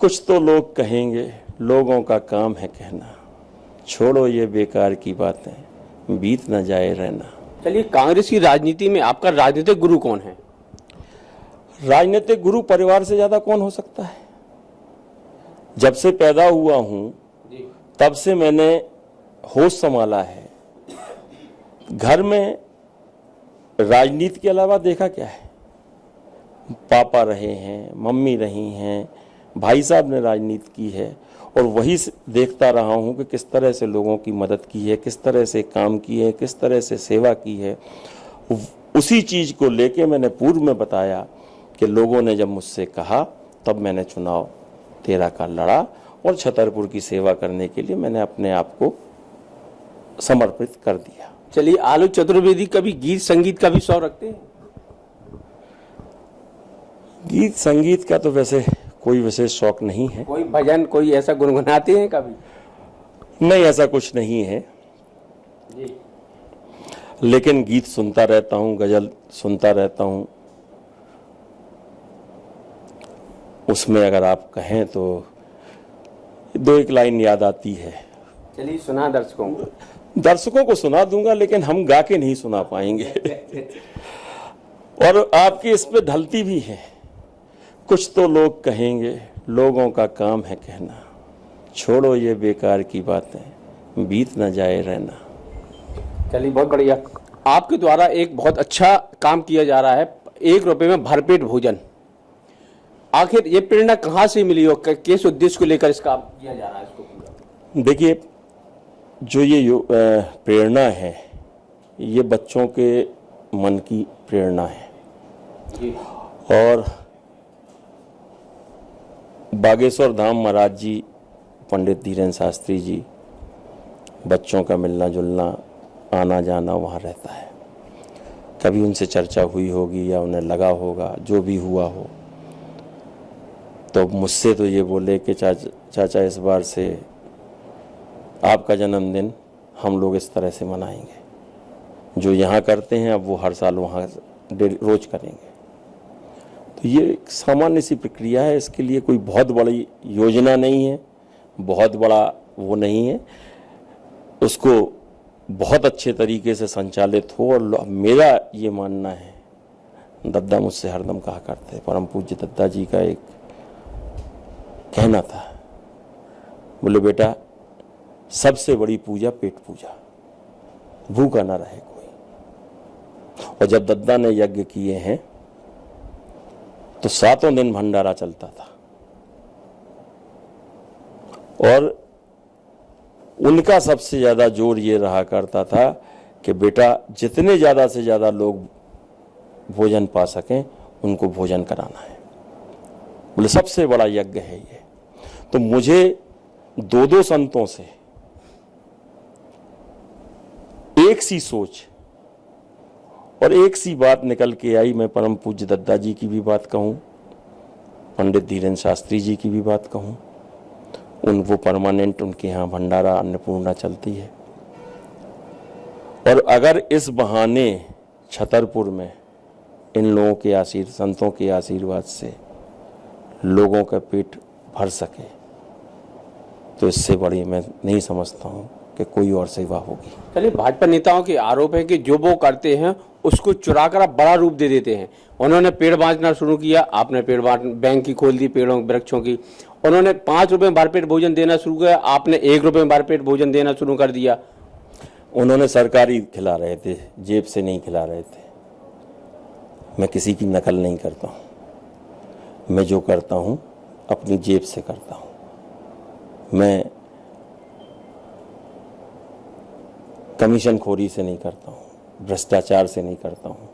कुछ तो लोग कहेंगे, लोगों का काम है कहना, छोड़ो ये बेकार की बातें, बीत न जाए रहना। चलिए, कांग्रेस की राजनीति में आपका राजनीतिक गुरु कौन है? राजनीतिक गुरु परिवार से ज्यादा कौन हो सकता है। जब से पैदा हुआ हूं तब से मैंने होश संभाला है। घर में राजनीति के अलावा देखा क्या है। पापा रहे हैं, मम्मी रही हैं, भाई साहब ने राजनीति की है और वही देखता रहा हूं कि किस तरह से लोगों की मदद की है, किस तरह से काम किए, किस तरह से सेवा की है। उसी चीज को लेके मैंने पूर्व में बताया कि लोगों ने जब मुझसे कहा तब मैंने चुनाव 13 का लड़ा और छतरपुर की सेवा करने के लिए मैंने अपने आप को समर्पित कर दिया। चलिए, आलोक चतुर्वेदी कभी गीत संगीत का भी शौक रखते हैं? गीत संगीत का तो वैसे कोई विशेष शौक नहीं है। कोई भजन, कोई ऐसा गुनगुनाते हैं कभी? नहीं, ऐसा कुछ नहीं है जी। लेकिन गीत सुनता रहता हूँ, गजल सुनता रहता हूँ। उसमें अगर आप कहें तो 2-1 लाइन याद आती है। चलिए, सुना दर्शकों को। दर्शकों को सुना दूंगा लेकिन हम गा के नहीं सुना पाएंगे। और आपकी इस पे ढलती भी है। कुछ तो लोग कहेंगे, लोगों का काम है कहना, छोड़ो ये बेकार की बातें, बीत न जाए रहना। चलिए, बहुत बढ़िया। आपके द्वारा एक बहुत अच्छा काम किया जा रहा है, 1 रुपए में भरपेट भोजन। आखिर ये प्रेरणा कहाँ से मिली और किस उद्देश्य को लेकर इसका किया जा रहा है इसको पूरा? देखिए, जो ये प्रेरणा है ये बच्चों के मन की प्रेरणा है जी। और बागेश्वर धाम महाराज जी, पंडित धीरेन्द्र शास्त्री जी, बच्चों का मिलना जुलना, आना जाना वहाँ रहता है। कभी उनसे चर्चा हुई होगी या उन्हें लगा होगा, जो भी हुआ हो, तो मुझसे तो ये बोले कि चाचा इस बार से आपका जन्मदिन हम लोग इस तरह से मनाएंगे, जो यहाँ करते हैं अब वो हर साल वहाँ रोज करेंगे। तो ये एक सामान्य सी प्रक्रिया है, इसके लिए कोई बहुत बड़ी योजना नहीं है, बहुत बड़ा वो नहीं है। उसको बहुत अच्छे तरीके से संचालित हो। और मेरा ये मानना है, दद्दा मुझसे हरदम कहा करते, परम पूज्य दद्दा जी का एक कहना था, बोले बेटा सबसे बड़ी पूजा पेट पूजा, भूखा ना रहे कोई। और जब दद्दा ने यज्ञ किए हैं तो 7 दिन भंडारा चलता था और उनका सबसे ज्यादा जोर ये रहा करता था कि बेटा जितने ज्यादा से ज्यादा लोग भोजन पा सकें उनको भोजन कराना है। बोले सबसे बड़ा यज्ञ है ये। तो मुझे 2 संतों से एक सी सोच और एक सी बात निकल के आई। मैं परम पूज्य दद्दा जी की भी बात कहूं, पंडित धीरेन्द्र शास्त्री जी की भी बात कहूं, वो परमानेंट उनके यहाँ भंडारा अन्नपूर्णा चलती है। और अगर इस बहाने छतरपुर में इन लोगों के संतों के आशीर्वाद से लोगों का पेट भर सके तो इससे बड़ी मैं नहीं समझता हूं कि कोई और सेवा होगी। चलिए, भाजपा नेताओं के आरोप है कि जो वो करते हैं उसको चुराकर आप बड़ा रूप दे देते हैं। उन्होंने पेड़ बांटना शुरू किया, आपने पेड़ बांट बैंक की खोल दी, पेड़ों वृक्षों की। उन्होंने 5 रुपए में भरपेट भोजन देना शुरू किया, आपने 1 रुपए में भरपेट भोजन देना शुरू कर दिया। उन्होंने सरकारी खिला रहे थे, जेब से नहीं खिला रहे थे। मैं किसी की नकल नहीं करता हूं, मैं जो करता हूं अपनी जेब से करता हूं। मैं कमीशन खोरी से नहीं करता हूं, भ्रष्टाचार से नहीं करता हूं।